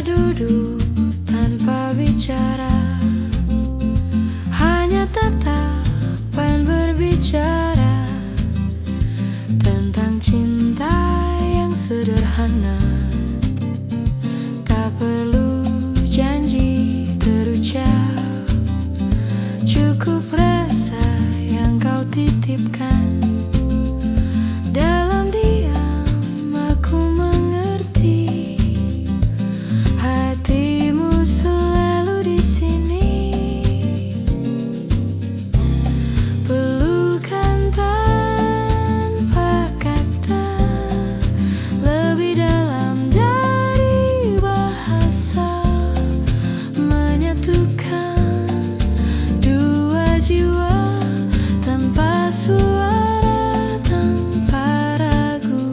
duduk tanpa bicara, hanya tatapan berbicara tentang cinta yang sederhana. Tak perlu janji terucap, cukup rasa yang kau titipkan. Dalam diam aku mengerti, hatimu selalu di sini. Pelukan tanpa kata, lebih dalam dari bahasa, menyatukan dua jiwa tanpa suara, tanpa ragu.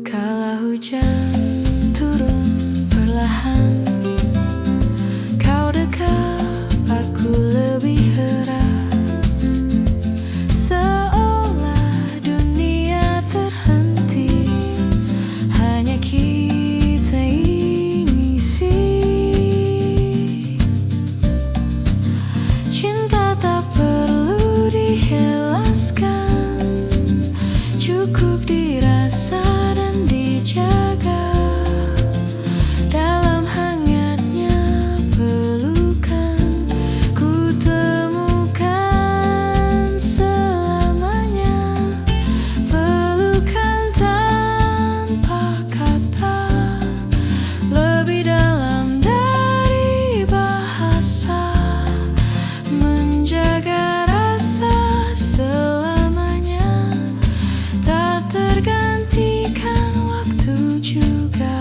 Kala hujan turun perlahan, kau dekap, aku lebih erat, seolah dunia terhenti, hanya kita mengisi. Cinta tak perlu dijelaskan, cukup dirasa dan dijaga. Dalam hangatnya pelukan, ku temukan selamanya. Pelukan tanpa kata, lebih dalam dari bahasa, menjaga rasa selamanya, tak tergantikan waktu juga.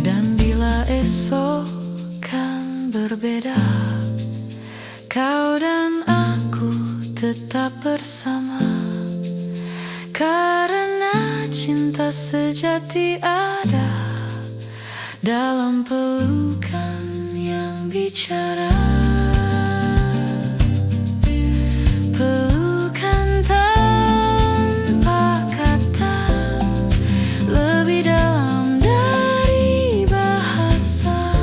Dan bila esok kan berbeda, kau dan aku tetap bersama, karena cinta sejati ada dalam pelukan yang bicara. Pelukan tanpa kata, lebih dalam dari bahasa,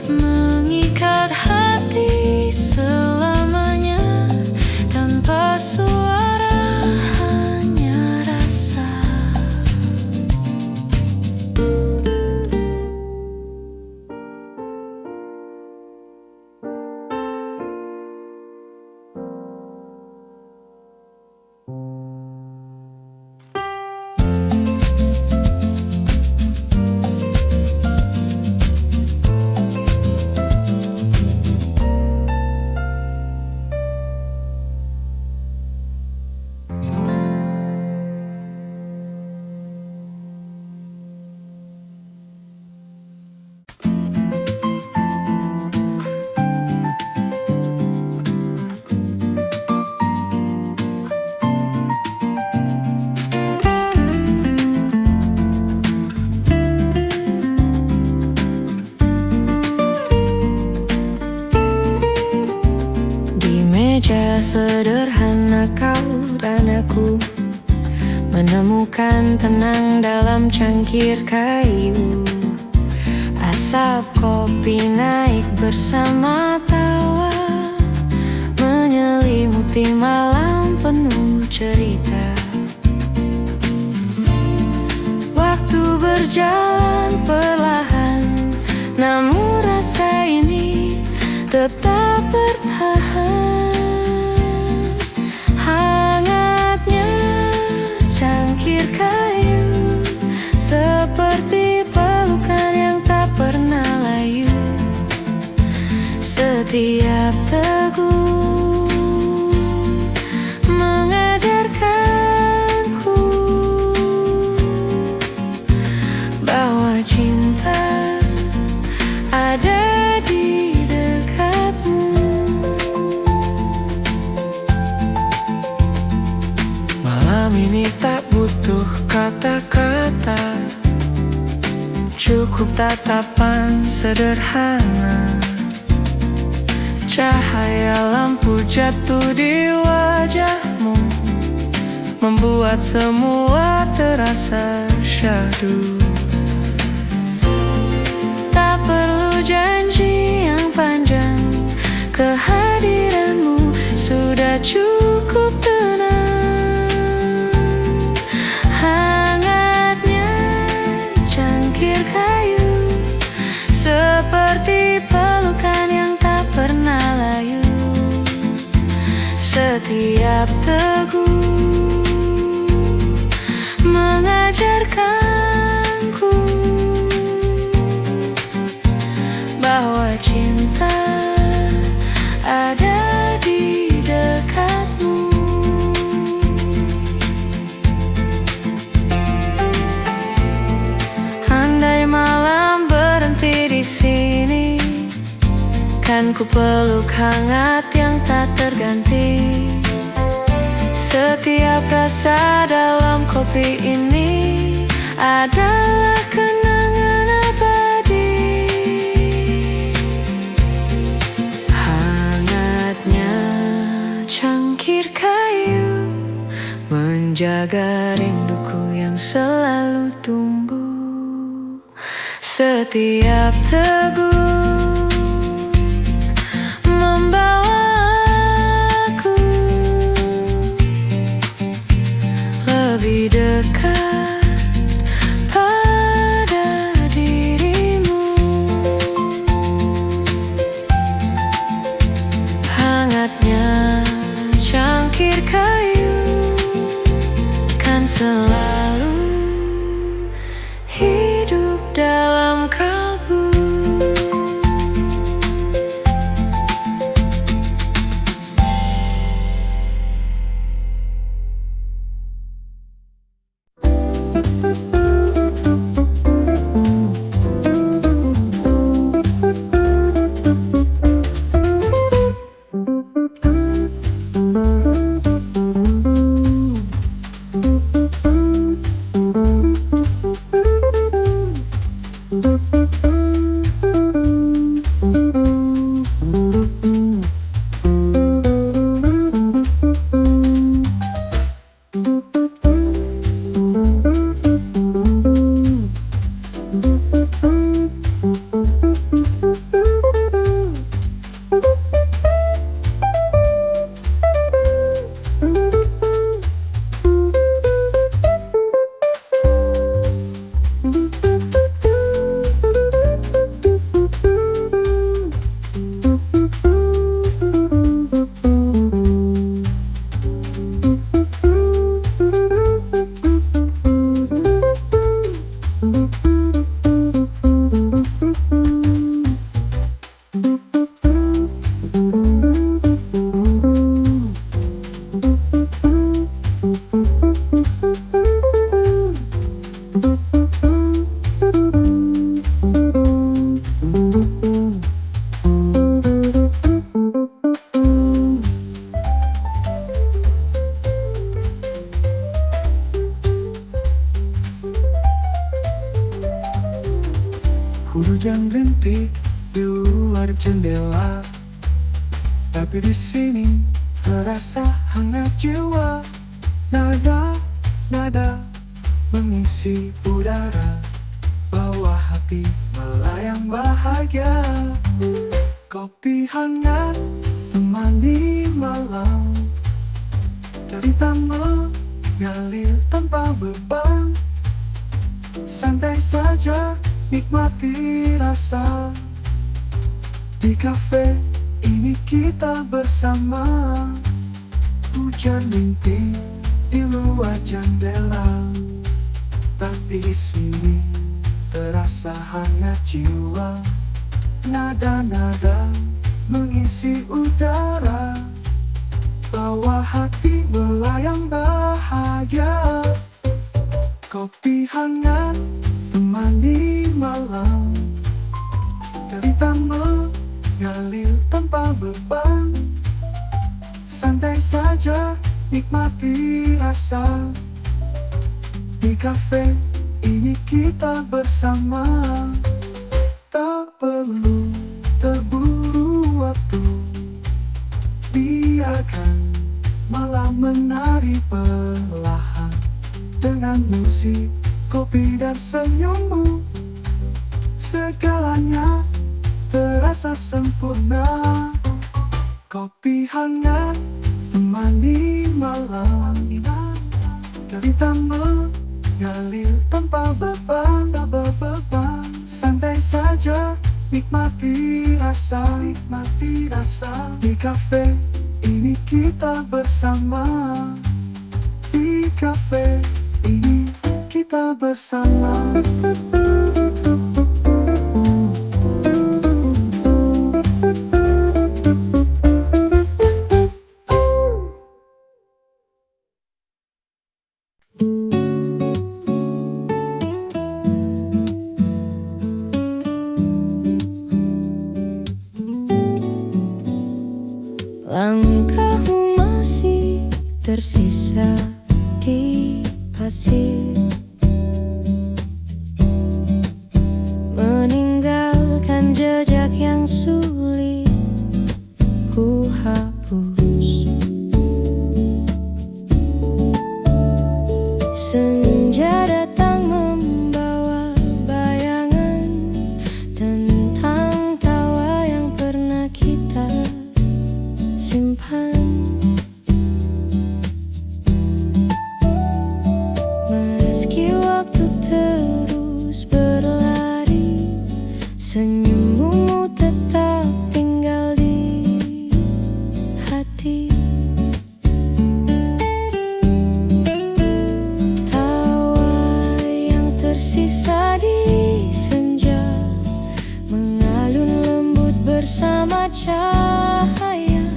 mengikat hati selamanya, tanpa suara, hanya rasa. Meja sederhana kau dan aku menemukan tenang dalam cangkir kayu. Asap kopi naik bersama tawa, menyelimuti malam penuh cerita. Waktu berjalan perlahan, namun rasa ini tetap bertahan. Hangatnya cangkir kayu, seperti pelukan yang tak pernah layu. Setiap teguh mengajarkanku bahwa cinta kata-kata, cukup tatapan sederhana. Cahaya lampu jatuh di wajahmu, membuat semua terasa syahdu. Tak perlu janji yang panjang, kehadiranmu sudah cukup tenang. Hangatnya cangkir kayu, seperti pelukan yang tak pernah layu. Setiap teguh mengajarkanku bahwa cinta ada di dekatmu. Andai malam berhenti di sini, kan ku peluk hangat yang tak terganti. Setiap rasa dalam kopi ini adalah kenangan abadi. Hangatnya cangkir kayu menjaga rinduku yang selalu tumbuh. Setiap teguh membawa lebih dekat pada dirimu. Hangatnya cangkir kayu kan selalu hidup dalam kalbu. Hujan rintik di luar jendela, tapi di sini terasa hangat jiwa. Nada mengisi udara, bawa hati melayang bahagia. Kopi hangat temani malam, cerita mengalir tanpa beban. Santai saja nikmati rasa, di kafe ini kita bersama. Hujan rintik di luar jendela, tapi di sini terasa hangat jiwa. Nada mengisi udara, bawa hati melayang bahagia. Kopi hangat temani malam, cerita mengalir tanpa beban. Santai saja nikmati rasa, Di kafe ini kita bersama, tak perlu terburu waktu. Biarkan malam menari perlahan, dengan musik, kopi dan senyummu. Segalanya terasa sempurna. Kopi hangat temani malam, cerita mengalir tanpa beban. Santai saja, nikmati rasa. Di kafe ini kita bersama. Di kafe ini kita bersama. Langkahmu masih tersisa di pasir, meninggalkan jejak yang sulit ku hapus. Senja datang membawa bayangan tentang tawa yang pernah kita simpan. Meski waktu terus berlari, senyummu tetap tinggal di hati. Tawa yang tersisa di senja mengalun lembut bersama cahaya.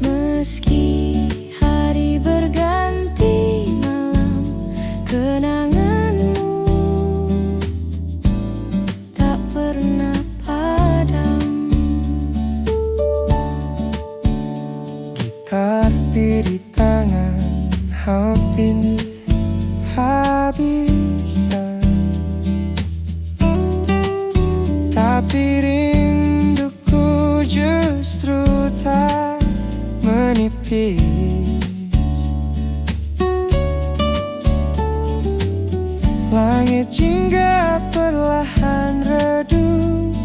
Meski hari berganti malam, kenanganmu tak pernah padam. Gitar di tangan hampir habis, tapi rinduku justru tak menipis. Langit jingga perlahan redup,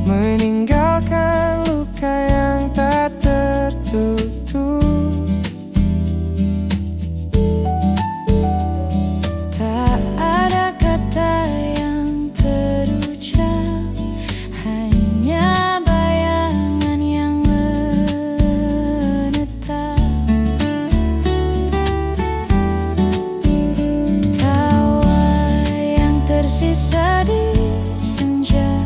meninggalkan luka yang tak tertutup. Tak ada kata yang terucap, hanya bayangan yang menetap. Tawa yang tersisa di senja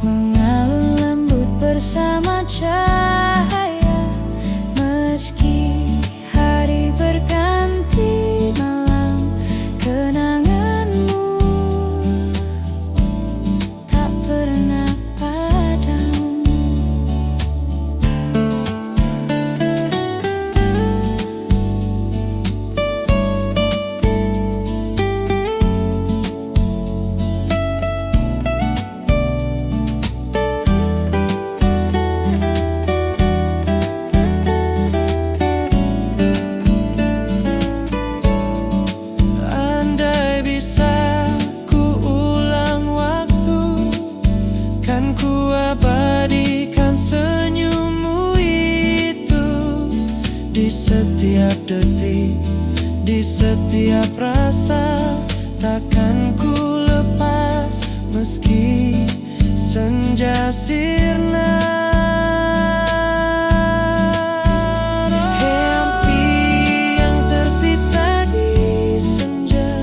mengalun lembut bersama cahaya. Meski hari berganti malam, kenanganmu tak pernah padam. Andai bisa ku ulang waktu, kan ku abadikan senyummu itu. Di setiap detik, di setiap rasa, takkan ku lepas meski senja sirna. Api yang tersisa di senja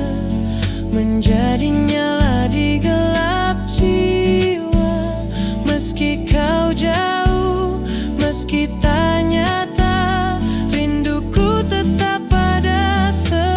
menjadi nyala di gelap jiwa. Meski kau jauh, meski tak nyata, rinduku tetap ada selamanya.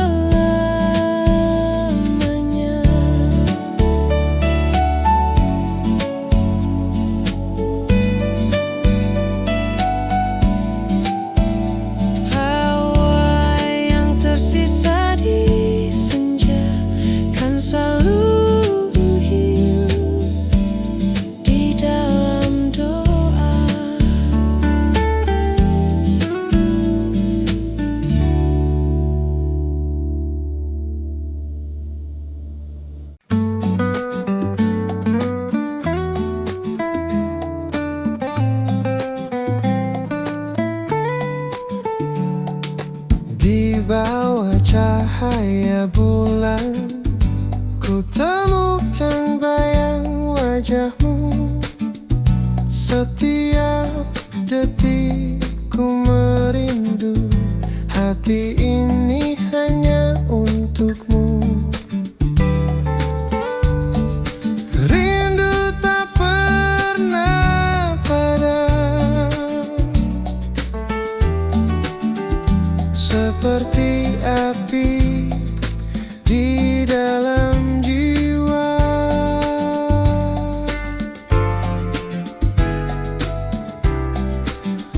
bawah cahaya bulan, ku temukan bayang wajahmu. Setiap detik ku merindu, hati ini hanya untukmu. Rindu tak pernah padam, seperti api di dalam jiwa.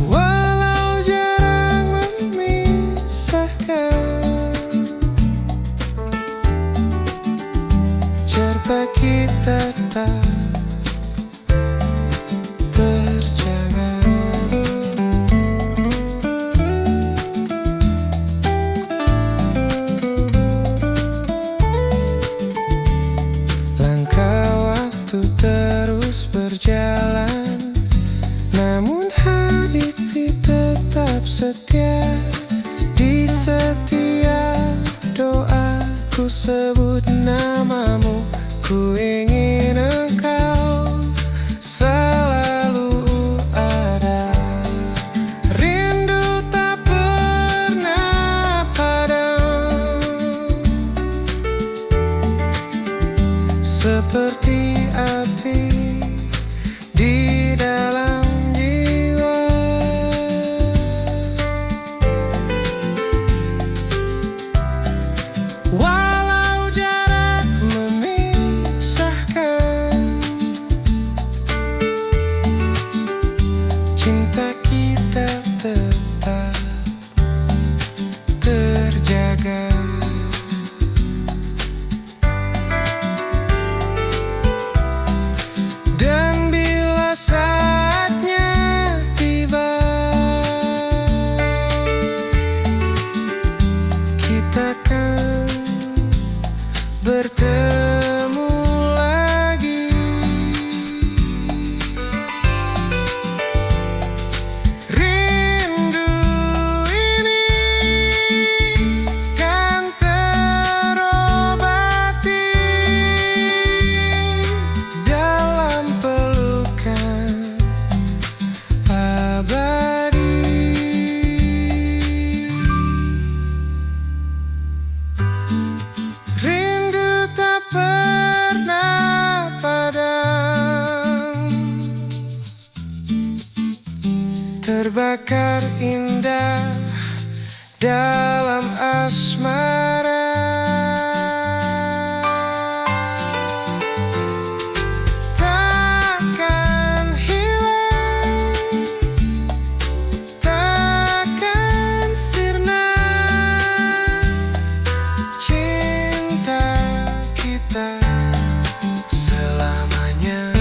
Walau jarang memisahkan, jarak kita tak terjaga. Langkah waktu terus berjalan, namun hati tetap setia. Di setiap doa ku sebut namamu, ku ingin engkau selalu ada. Rindu tak pernah padam, seperti api di dalam jiwa. Walau jarak memisahkan, cinta kita tetap terjaga. Dan bila saatnya tiba, kita kan bertemu lagi. Rindu ini kan terobati dalam pelukan abadi. Rindu tak pernah padam, terbakar indah dalam asmara. Takkan hilang, takkan sirna, cinta kita selamanya.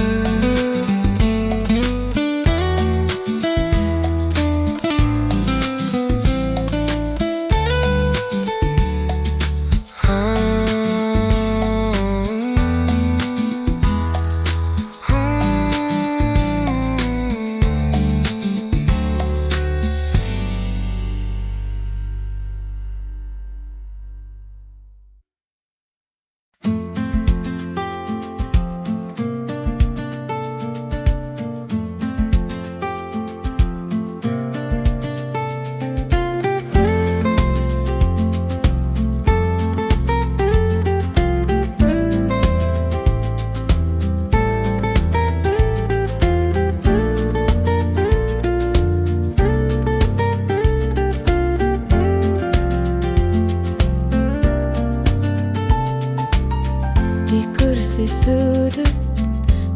Di kursi sudut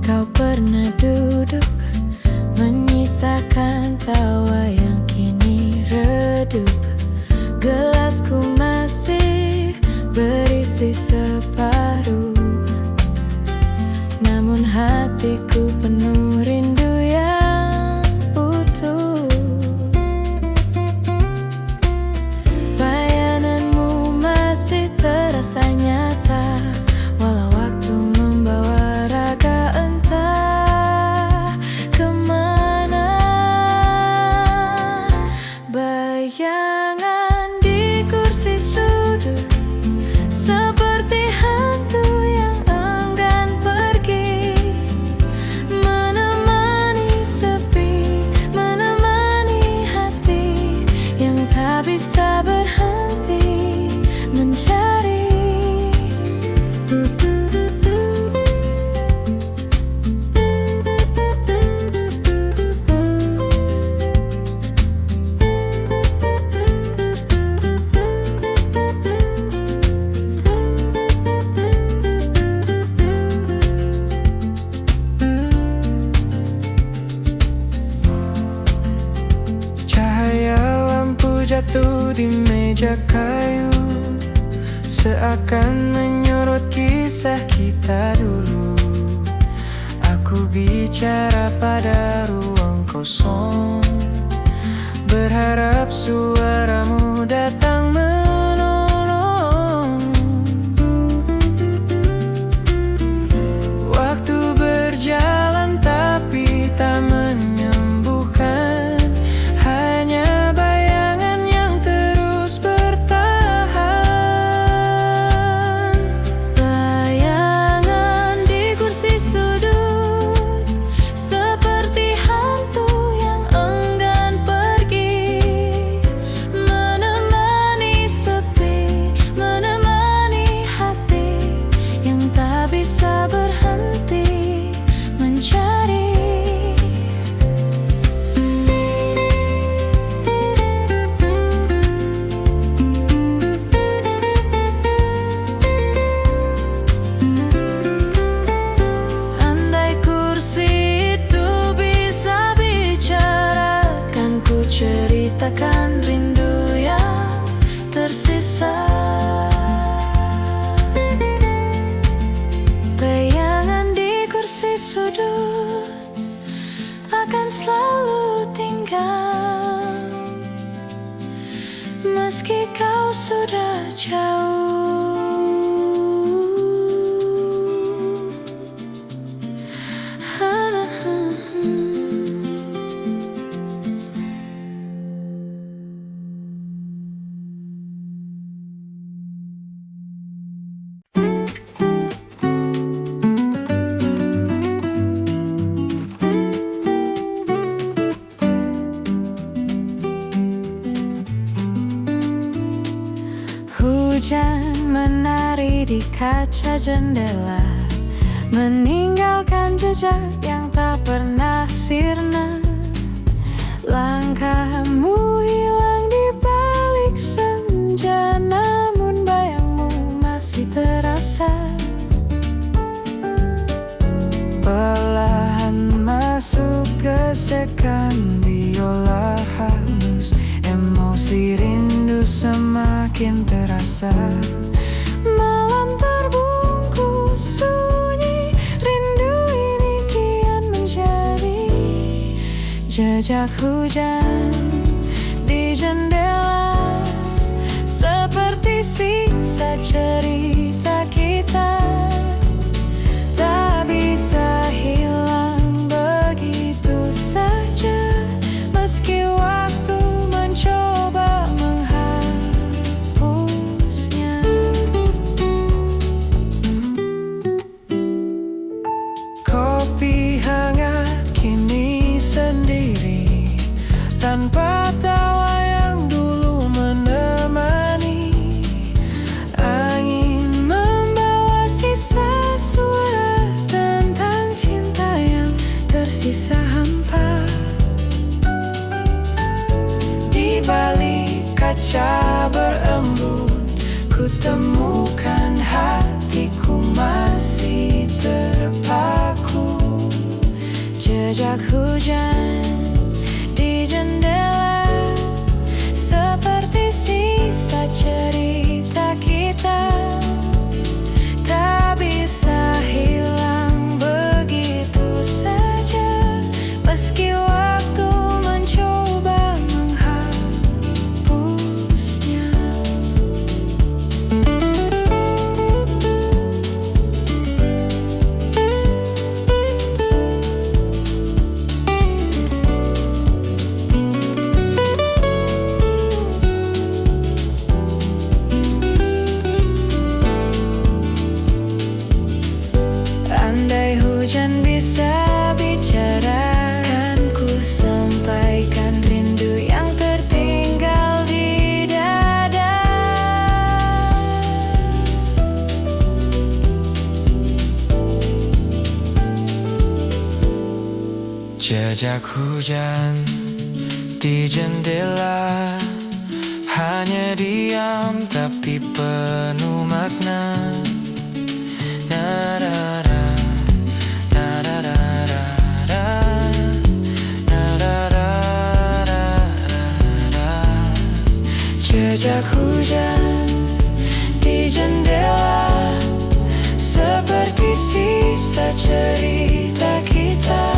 kau pernah duduk, menyisakan tawa yang kini redup. Gelasku masih berisi separuh, namun hatiku penuh rindu yang utuh. Bayanganmu masih terasa nyata, walau waktu membawa raga entah kemana. Bayangan di kursi waktu di meja kayu seakan menyorot kisah kita dulu. Aku bicara pada ruang kosong, berharap suaramu datang menolong. Waktu berjalan tapi tak menyembuhkan, hanya bayangan yang terus bertahan. Bayangan di kursi sudut seperti hantu yang enggan pergi, menemani sepi, menemani hati yang tak bisa berhenti mencari. Andai kursi itu bisa bicara, kan ku ceritakan rindu yang tersisa. Bayangan di kursi sudut akan selalu tinggal, meski kau sudah jauh. Hujan menari di kaca jendela, meninggalkan jejak yang tak pernah sirna. Langkahmu hilang di balik senja, namun bayangmu masih terasa. Perlahan masuk gesekan biola halus, emosi rindu semakin terasa. Malam terbungkus sunyi, rindu ini kian menjadi jejak hujan di jendela, seperti sisa cerita kita. Tak bisa hilang begitu saja, meski waktu mencoba menghapusnya. Kopi hangat kini sendiri, tanpa tawa yang dulu menemani. Angin membawa sisa suara tentang cinta yang tersisa hampa. Di balik kaca berembun, ku temukan hatiku masih terpaku. Jejak hujan di jendela, seperti sisa cerita kita. Tak bisa hilang begitu saja, meski waktu mencoba menghapusnya. Andai hujan bisa bicara, kan ku sampaikan rindu yang tertinggal di dada. Jejak hujan di jendela, hanya diam tapi penuh makna. Na-da-da, na-da-da-da-da, na-da-da-da-da-da. Jejak hujan di jendela seperti sisa cerita kita.